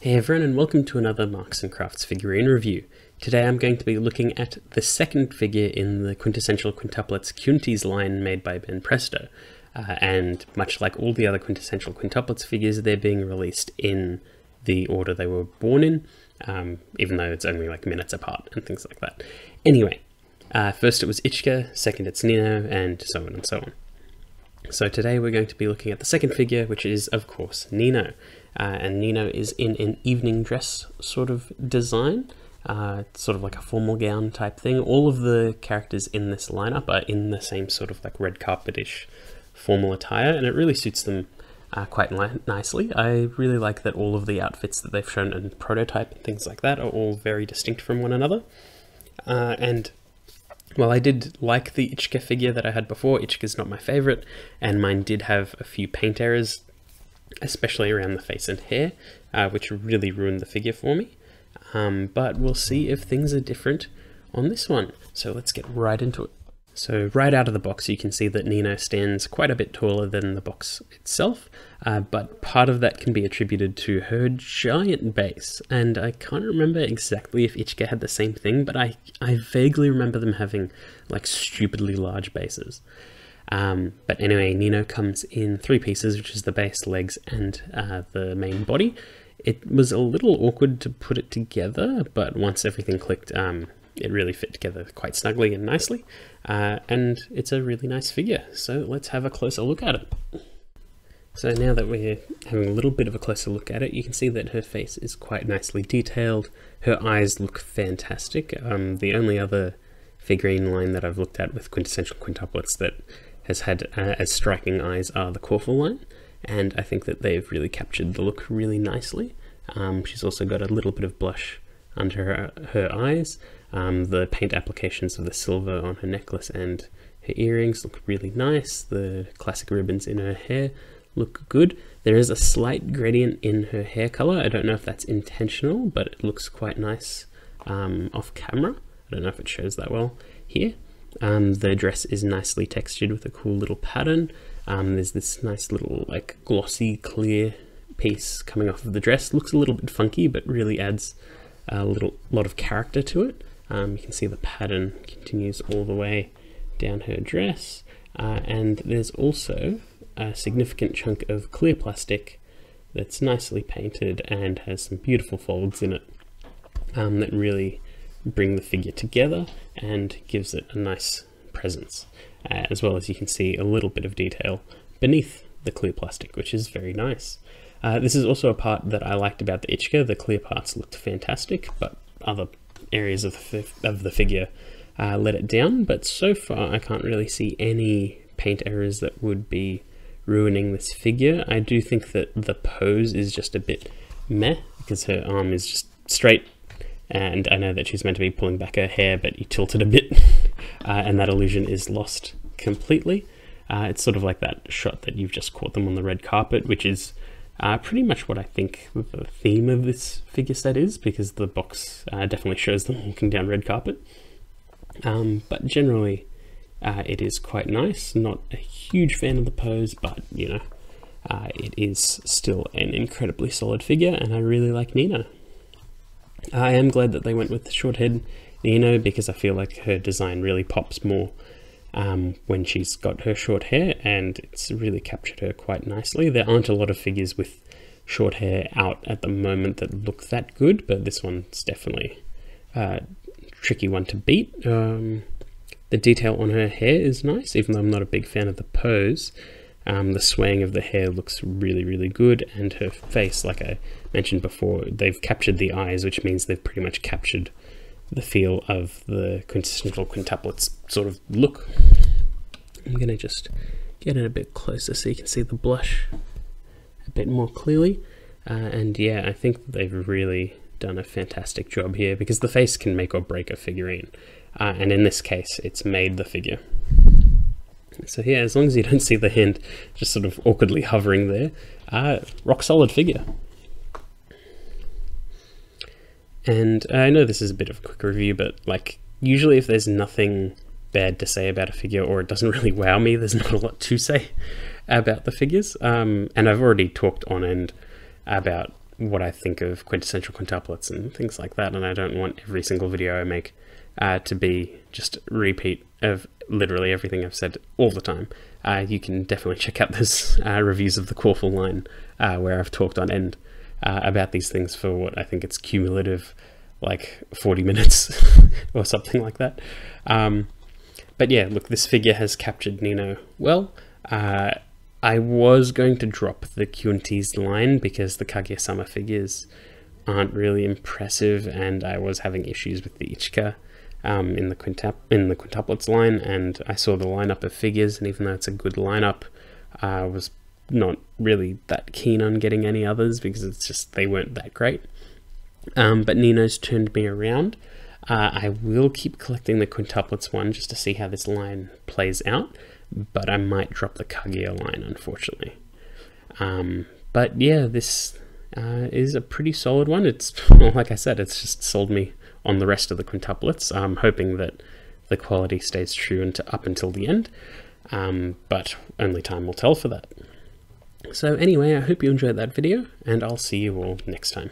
Hey everyone, and welcome to another Marks & Crafts figurine review. Today I'm going to be looking at the second figure in the Quintessential Quintuplets Kyunties line made by Ben Presto. And much like all the other Quintessential Quintuplets figures, they're being released in the order they were born in, even though it's only like minutes apart and things like that. Anyway, first it was Ichika, second it's Nino, and so on and so on. So today we're going to be looking at the second figure, which is, of course, Nino. And Nino is in an evening dress sort of design, sort of like a formal gown type thing. All of the characters in this lineup are in the same sort of like red carpet-ish formal attire, and it really suits them quite nicely. I really like that all of the outfits that they've shown in prototype and things like that are all very distinct from one another. And while I did like the Ichika figure that I had before, Ichika's not my favourite, and mine did have a few paint errors, especially around the face and hair, which really ruined the figure for me. But we'll see if things are different on this one. So let's get right into it. So right out of the box you can see that Nino stands quite a bit taller than the box itself, but part of that can be attributed to her giant base, and I can't remember exactly if Ichika had the same thing, but I vaguely remember them having like stupidly large bases. But anyway, Nino comes in three pieces, which is the base, legs, and the main body. It was a little awkward to put it together, but once everything clicked, it really fit together quite snugly and nicely. And it's a really nice figure, so let's have a closer look at it. So now that we're having a little bit of a closer look at it, you can see that her face is quite nicely detailed. Her eyes look fantastic. The only other figurine line that I've looked at with Quintessential Quintuplets that has had as striking eyes are the Corfu line, and I think that they've really captured the look really nicely. She's also got a little bit of blush under her eyes. The paint applications of the silver on her necklace and her earrings look really nice. The classic ribbons in her hair look good. There is a slight gradient in her hair color. I don't know if that's intentional, but it looks quite nice off camera. I don't know if it shows that well here. The dress is nicely textured with a cool little pattern. There's this nice little like glossy clear piece coming off of the dress. Looks a little bit funky, but really adds a lot of character to it. You can see the pattern continues all the way down her dress, and there's also a significant chunk of clear plastic that's nicely painted and has some beautiful folds in it that really bring the figure together and gives it a nice presence, as well as you can see a little bit of detail beneath the clear plastic, which is very nice. This is also a part that I liked about the Ichika. The clear parts looked fantastic, but other areas of the figure let it down. But so far I can't really see any paint errors that would be ruining this figure. I do think that the pose is just a bit meh, because her arm is just straight, and I know that she's meant to be pulling back her hair, but you tilt it a bit and that illusion is lost completely. It's sort of like that shot that you've just caught them on the red carpet, which is pretty much what I think the theme of this figure set is, because the box definitely shows them walking down red carpet. But generally it is quite nice. Not a huge fan of the pose, but you know, it is still an incredibly solid figure, and I really like Nino. I am glad that they went with the short head Nino, because I feel like her design really pops more when she's got her short hair, and it's really captured her quite nicely. There aren't a lot of figures with short hair out at the moment that look that good, but this one's definitely a tricky one to beat. The detail on her hair is nice, even though I'm not a big fan of the pose. The swaying of the hair looks really, really good, and her face, like I mentioned before, they've captured the eyes, which means they've pretty much captured the feel of the Quintessential Quintuplets sort of look. I'm going to just get in a bit closer so you can see the blush a bit more clearly. And yeah, I think they've really done a fantastic job here, because the face can make or break a figurine. And in this case, it's made the figure. So yeah, as long as you don't see the hand just sort of awkwardly hovering there, rock solid figure. And I know this is a bit of a quick review, but like usually if there's nothing bad to say about a figure, or it doesn't really wow me, there's not a lot to say about the figures. And I've already talked on end about what I think of quintessential quintuplets and things like that, and I don't want every single video I make to be just a repeat of literally everything I've said all the time. You can definitely check out those reviews of the Quaffle line where I've talked on end about these things for what I think it's cumulative, like 40 minutes or something like that. But yeah, look, this figure has captured Nino well. I was going to drop the Kyunties line because the Kaguya-sama figures aren't really impressive, and I was having issues with the Ichika in the quintuplets line, and I saw the lineup of figures, and even though it's a good lineup, I was not really that keen on getting any others because it's just they weren't that great. But Nino's turned me around. I will keep collecting the quintuplets one just to see how this line plays out, but I might drop the Kaguya line, unfortunately. But yeah, this is a pretty solid one. It's, well, like I said, it's just sold me on the rest of the quintuplets. I'm hoping that the quality stays true up until the end, but only time will tell for that. So anyway, I hope you enjoyed that video, and I'll see you all next time.